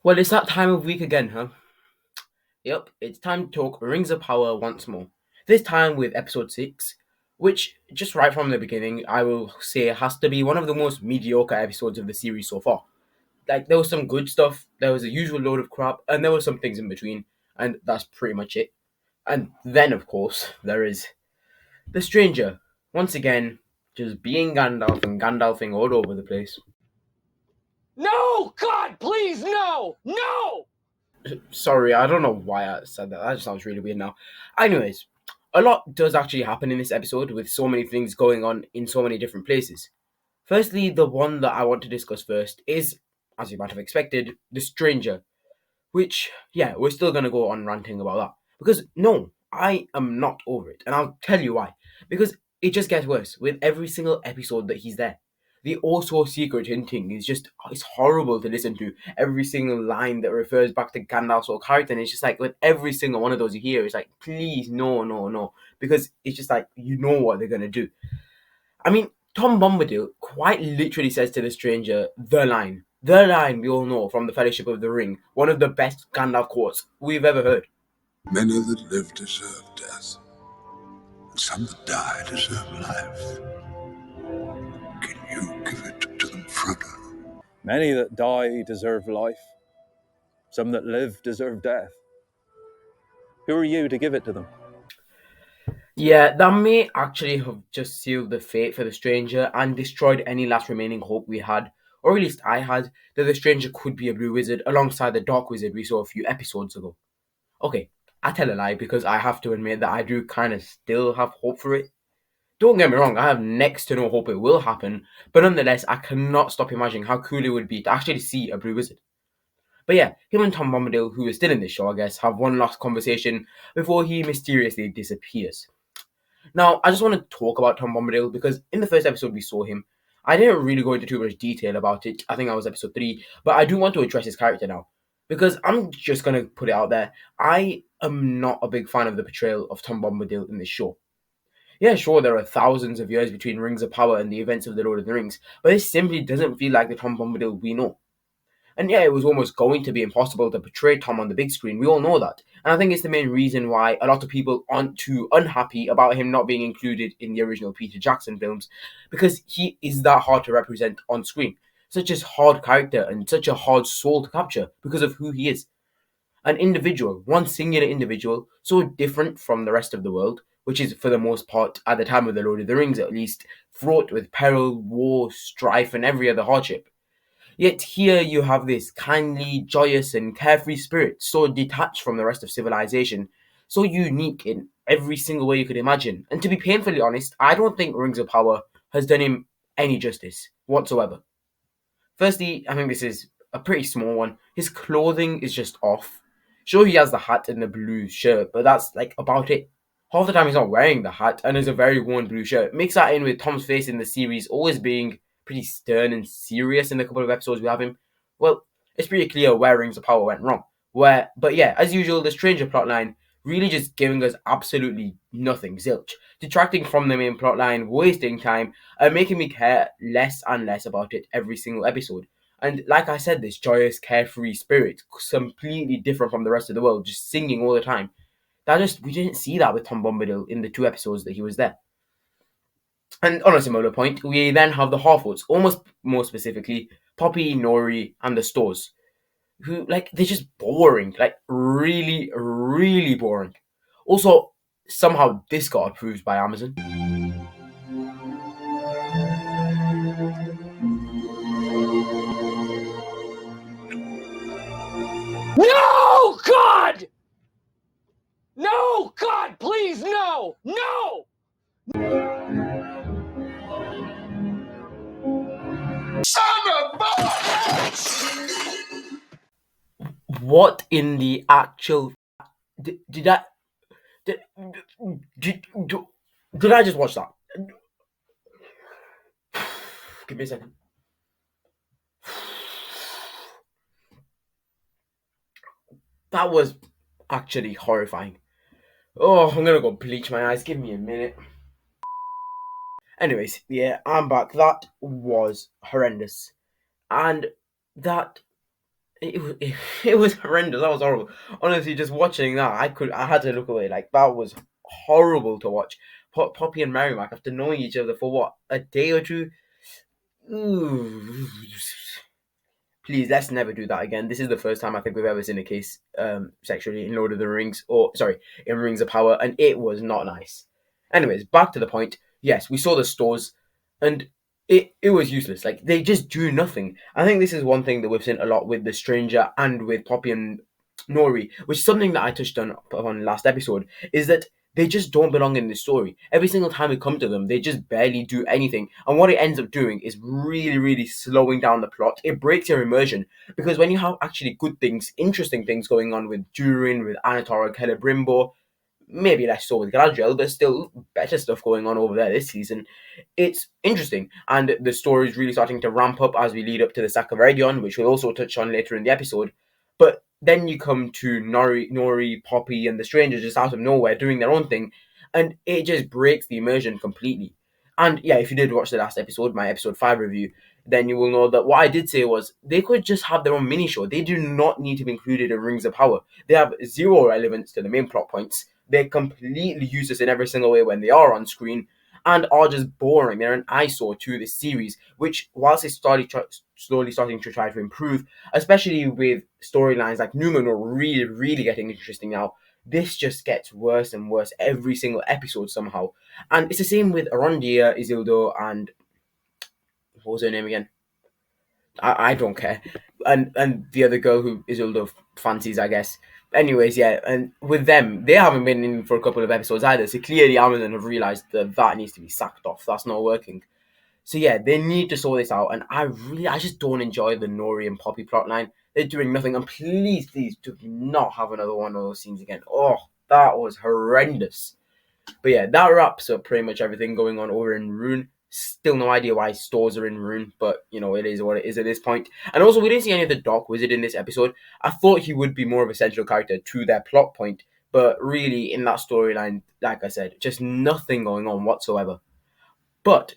Well, it's that time of week again, huh? Yep, it's time to talk Rings of Power once more. This time with episode 6, which, just right from the beginning, I will say has to be one of the most mediocre episodes of the series so far. Like, there was some good stuff, there was a usual load of crap, and there were some things in between, and that's pretty much it. And then, of course, there is the Stranger, once again, just being Gandalf and Gandalfing all over the place. No! God, please, no! No! Sorry, I don't know why I said that. That just sounds really weird now. Anyways, a lot does actually happen in this episode with so many things going on in so many different places. Firstly, the one that I want to discuss first is, as you might have expected, The Stranger. Which, yeah, we're still going to go on ranting about that. Because, no, I am not over it. And I'll tell you why. Because it just gets worse with every single episode that he's there. The also secret hinting is just, it's horrible to listen to. Every single line that refers back to Gandalf's old character. And it's just like, with every single one of those you hear, it's like, please, no, no, no. Because it's just like, you know what they're going to do. I mean, Tom Bombadil quite literally says to the stranger, the line we all know from the Fellowship of the Ring, one of the best Gandalf quotes we've ever heard. Many that live deserve death, and some that die deserve life. Can you give it to them, Frodo? Many that die deserve life. Some that live deserve death. Who are you to give it to them? Yeah, that may actually have just sealed the fate for the stranger and destroyed any last remaining hope we had, or at least I had, that the stranger could be a blue wizard alongside the dark wizard we saw a few episodes ago. Okay, I tell a lie because I have to admit that I do kind of still have hope for it. Don't get me wrong, I have next to no hope it will happen, but nonetheless, I cannot stop imagining how cool it would be to actually see a blue wizard. But yeah, him and Tom Bombadil, who is still in this show, I guess, have one last conversation before he mysteriously disappears. Now, I just want to talk about Tom Bombadil because in the first episode we saw him. I didn't really go into too much detail about it. I think that was episode 3, but I do want to address his character now. Because I'm just going to put it out there. I am not a big fan of the portrayal of Tom Bombadil in this show. Yeah, sure, there are thousands of years between Rings of Power and the events of the Lord of the Rings, but this simply doesn't feel like the Tom Bombadil we know. And yeah, it was almost going to be impossible to portray Tom on the big screen. We all know that. And I think it's the main reason why a lot of people aren't too unhappy about him not being included in the original Peter Jackson films, because he is that hard to represent on screen. Such a hard character and such a hard soul to capture because of who he is. An individual, one singular individual, so different from the rest of the world, which is for the most part, at the time of the Lord of the Rings at least, fraught with peril, war, strife, and every other hardship. Yet here you have this kindly, joyous, and carefree spirit, so detached from the rest of civilization, so unique in every single way you could imagine. And to be painfully honest, I don't think Rings of Power has done him any justice whatsoever. Firstly, I think this is a pretty small one. His clothing is just off. Sure, he has the hat and the blue shirt, but that's like about it. Half the time he's not wearing the hat and has a very worn blue shirt. Mix that in with Tom's face in the series always being pretty stern and serious in the couple of episodes we have him. Well, it's pretty clear where Rings of Power went wrong. But yeah, as usual, the Stranger plotline really just giving us absolutely nothing, zilch, detracting from the main plotline, wasting time, and making me care less and less about it every single episode. And like I said, this joyous, carefree spirit, completely different from the rest of the world, just singing all the time. We didn't see that with Tom Bombadil in the 2 episodes that he was there. And on a similar point, we then have the Harfoots, almost more specifically, Poppy, Nori, and the Stores, who, like, they're just boring, like, really, really boring. Also, somehow this got approved by Amazon. No! God! No! God, please, no! No! What in the actual... Did I... Did, did I just watch that? Give me a second. That was actually horrifying. Oh, I'm gonna go bleach my eyes. Give me a minute. Anyways, yeah, I'm back. That was horrendous. And that it was horrendous. That was horrible. Honestly, just watching that, I had to look away. Like that was horrible to watch. Poppy and Merimac, after knowing each other for what, a day or two. Ooh. Please, let's never do that again. This is the first time I think we've ever seen a case sexually in Lord of the Rings, or sorry, in Rings of Power, and it was not nice. Anyways, back to the point. Yes, we saw the stores, and it was useless. Like they just do nothing. I think this is one thing that we've seen a lot with the Stranger and with Poppy and Nori, which is something that I touched on last episode, is that they just don't belong in the story. Every single time we come to them, they just barely do anything. And what it ends up doing is really, really slowing down the plot. It breaks your immersion. Because when you have actually good things, interesting things going on with Durin, with Anatar and Celebrimbo, maybe less so with Galadriel, but still better stuff going on over there this season. It's interesting, and the story is really starting to ramp up as we lead up to the sack of Eregion, which we'll also touch on later in the episode. But then you come to Nori, Poppy, and the Stranger just out of nowhere doing their own thing, and it just breaks the immersion completely. And yeah, if you did watch the last episode, my episode 5 review, then you will know that what I did say was they could just have their own mini show. They do not need to be included in Rings of Power. They have zero relevance to the main plot points. They're completely useless in every single way when they are on screen, and are just boring. They're an eyesore to this series, which, whilst it's slowly starting to try to improve, especially with storylines like Numenor really, really getting interesting now, this just gets worse and worse every single episode somehow. And it's the same with Arondia, Isildur, and what was her name again? I don't care. And the other girl who Isildur fancies, I guess. Anyways, yeah, and with them, they haven't been in for a couple of episodes either. So clearly, Amazon have realized that needs to be sacked off. That's not working. So yeah, they need to sort this out. And I just don't enjoy the Nori and Poppy plotline. They're doing nothing. And please do not have another one of those scenes again. Oh, that was horrendous. But yeah, that wraps up pretty much everything going on over in Rune. Still no idea why stores are in Rune, but you know, it is what it is at this point. And also, we didn't see any of the Dark Wizard in this episode. I thought he would be more of a central character to their plot point, but really, in that storyline, like I said, just nothing going on whatsoever. But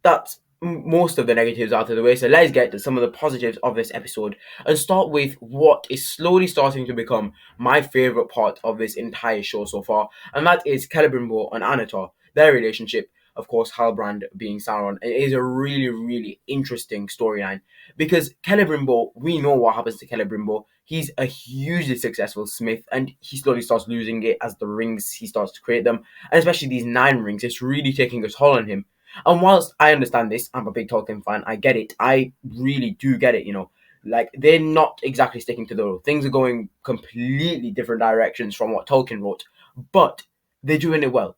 that's most of the negatives out of the way. So let's get to some of the positives of this episode and start with what is slowly starting to become my favorite part of this entire show so far, and that is Celebrimbor and Anatar. Their relationship, of course, Halbrand being Sauron. It is a really, really interesting storyline because Celebrimbor, we know what happens to Celebrimbor. He's a hugely successful smith, and he slowly starts losing it as the rings he starts to create them, and especially these 9 rings. It's really taking a toll on him. And whilst I understand this, I'm a big Tolkien fan. I get it. I really do get it. Like they're not exactly sticking to the road. Things are going completely different directions from what Tolkien wrote, but they're doing it well.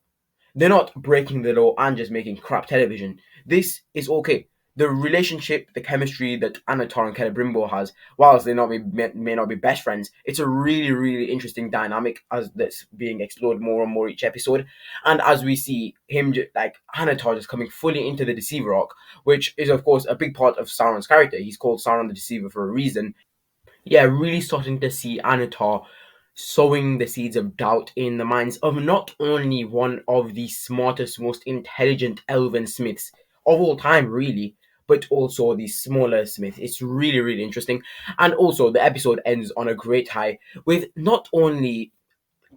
They're not breaking the law and just making crap television. This is okay. The relationship, the chemistry that Anatar and Celebrimbor has, whilst they may not be best friends, it's a really, really interesting dynamic as that's being explored more and more each episode. And as we see him, like Anatar, just coming fully into the Deceiver arc, which is of course a big part of Sauron's character. He's called Sauron the Deceiver for a reason. Yeah, really starting to see Anatar sowing the seeds of doubt in the minds of not only one of the smartest, most intelligent elven smiths of all time, really, but also the smaller smith. It's really, really interesting. And also, the episode ends on a great high with not only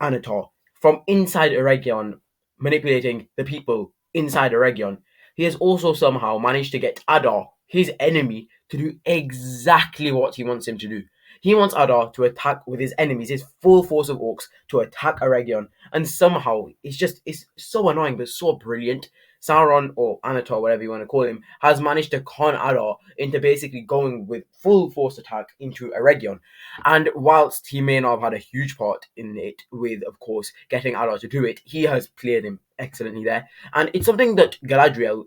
Anatar from inside Eregion manipulating the people inside Eregion, he has also somehow managed to get Adar, his enemy, to do exactly what he wants him to do. He wants Adar to attack with his enemies, his full force of orcs, to attack Eregion. And somehow, it's so annoying, but so brilliant. Sauron, or Anatar, whatever you want to call him, has managed to con Adar into basically going with full force attack into Eregion. And whilst he may not have had a huge part in it, with, of course, getting Adar to do it, he has played him excellently there. And it's something that Galadriel,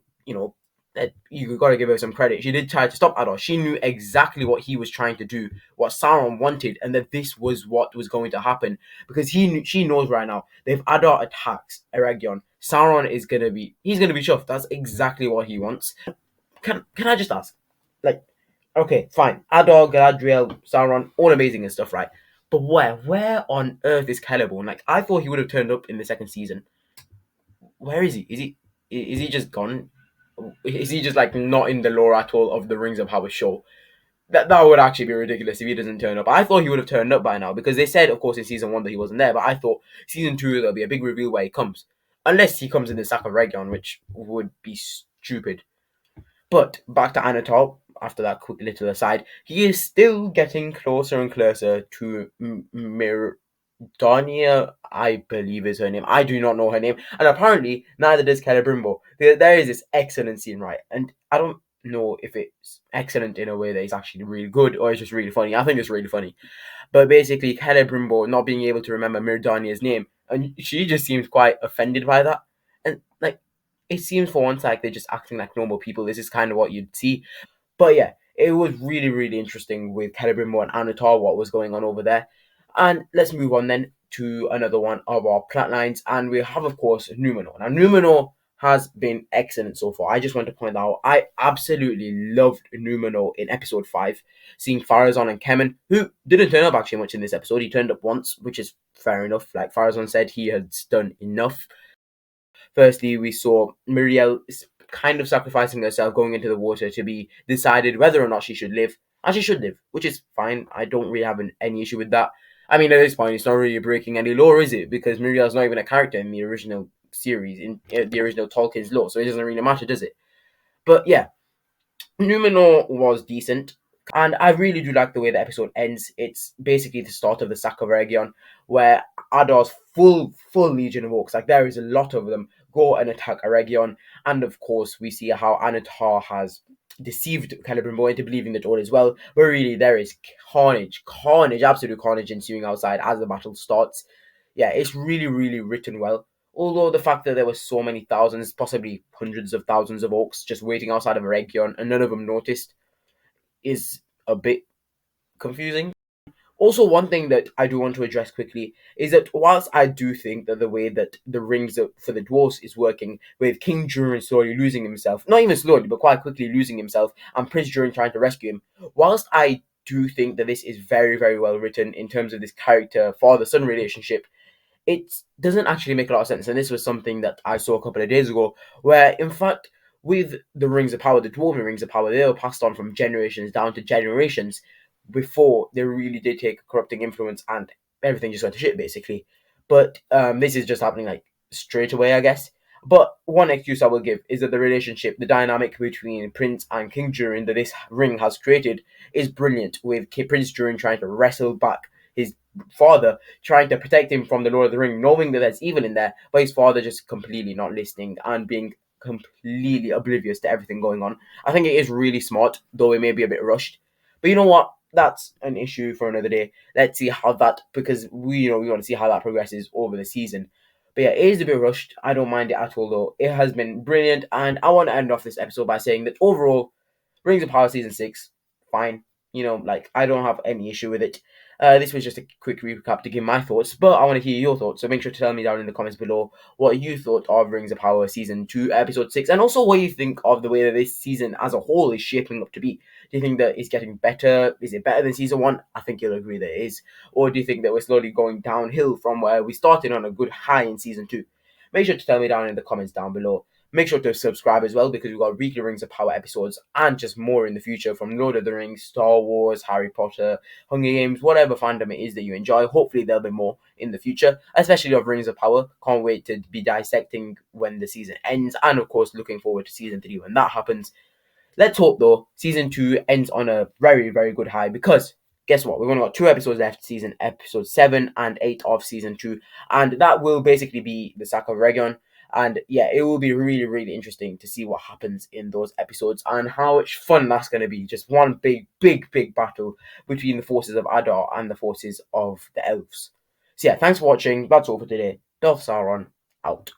that you got to give her some credit. She did try to stop Adar. She knew exactly what he was trying to do, what Sauron wanted, and that this was what was going to happen. Because she knows right now that if Adar attacks Eregion, Sauron is he's gonna be chuffed. That's exactly what he wants. Can I just ask, like, okay, fine, Adar, Galadriel, Sauron, all amazing and stuff, right? But where on earth is Celeborn? Like, I thought he would have turned up in the second season. Where is he? Is he just gone? Is he just like not in the lore at all of the Rings of Power show? That would actually be ridiculous if he doesn't turn up. I thought he would have turned up by now because they said, of course, in season 1 that he wasn't there. But I thought season 2 there'll be a big reveal where he comes, unless he comes in the sack of Region, which would be stupid. But back to Anatol. After that quick little aside, he is still getting closer and closer to Mirdonia, I believe is her name. I do not know her name, and apparently neither does Celebrimbo. There is this excellent scene, right? And I don't know if it's excellent in a way that it's actually really good or it's just really funny. I think it's really funny. But basically, Celebrimbo not being able to remember Mirdania's name, and she just seems quite offended by that. And like, it seems for once like they're just acting like normal people. This is kind of what you'd see. But yeah, it was really, really interesting with Celebrimbo and Anatar, what was going on over there. And let's move on then to another one of our plot lines. And we have, of course, Numenor. Now, Numenor has been excellent so far. I just want to point out, I absolutely loved Numenor in episode 5, seeing Farazan and Kemen, who didn't turn up actually much in this episode. He turned up once, which is fair enough. Like Farazan said, he had done enough. Firstly, we saw Miriel kind of sacrificing herself, going into the water to be decided whether or not she should live. And she should live, which is fine. I don't really have any issue with that. I mean, at this point, it's not really breaking any law, is it? Because Miriel's not even a character in the original series, in the original Tolkien's lore, so it doesn't really matter, does it? But yeah, Numenor was decent, and I really do like the way the episode ends. It's basically the start of the sack of Region, where Adar's full legion of orcs, like there is a lot of them, go and attack Region, and of course we see how Anatar has deceived Celebrimbo into believing that all is well, but really there is carnage, absolute carnage ensuing outside as the battle starts. Yeah, it's really, really written well. Although the fact that there were so many thousands, possibly hundreds of thousands of orcs just waiting outside of a Region and none of them noticed is a bit confusing. Also, one thing that I do want to address quickly is that whilst I do think that the way that the rings for the dwarves is working, with King Durin slowly losing himself, not even slowly, but quite quickly losing himself, and Prince Durin trying to rescue him, whilst I do think that this is very, very well written in terms of this character father-son relationship, it doesn't actually make a lot of sense. And this was something that I saw a couple of days ago, where in fact, with the Rings of Power, the Dwarven Rings of Power, they were passed on from generations down to generations before they really did take a corrupting influence and everything just went to shit, basically. But this is just happening like straight away, I guess. But one excuse I will give is that the relationship, the dynamic between Prince and King Durin that this ring has created is brilliant, with Prince Durin trying to wrestle back his father, trying to protect him from the Lord of the Ring, knowing that there's evil in there, but his father just completely not listening and being completely oblivious to everything going on. I think it is really smart, though it may be a bit rushed. But you know what? That's an issue for another day. Let's see how that, because we want to see how that progresses over the season. But yeah, it is a bit rushed. I don't mind it at all, though. It has been brilliant, and I want to end off this episode by saying that overall, Rings of Power Season 6, fine. I don't have any issue with it. This was just a quick recap to give my thoughts, but I want to hear your thoughts, so make sure to tell me down in the comments below what you thought of Rings of Power Season 2, Episode 6, and also what you think of the way that this season as a whole is shaping up to be. Do you think that it's getting better? Is it better than Season 1? I think you'll agree that it is. Or do you think that we're slowly going downhill from where we started on a good high in Season 2? Make sure to tell me down in the comments down below. Make sure to subscribe as well, because we've got weekly Rings of Power episodes and just more in the future from Lord of the Rings, Star Wars, Harry Potter, Hunger Games, whatever fandom it is that you enjoy. Hopefully there'll be more in the future, especially of Rings of Power. Can't wait to be dissecting when the season ends, and of course looking forward to Season 3 when that happens. Let's hope, though, Season 2 ends on a very, very good high, because guess what? We've only got 2 episodes left, episode 7 and 8 of Season 2, and that will basically be the sack of Region. And yeah, it will be really, really interesting to see what happens in those episodes and how much fun that's going to be. Just one big, big, big battle between the forces of Adar and the forces of the elves. So yeah, thanks for watching. That's all for today. Darth Sauron, out.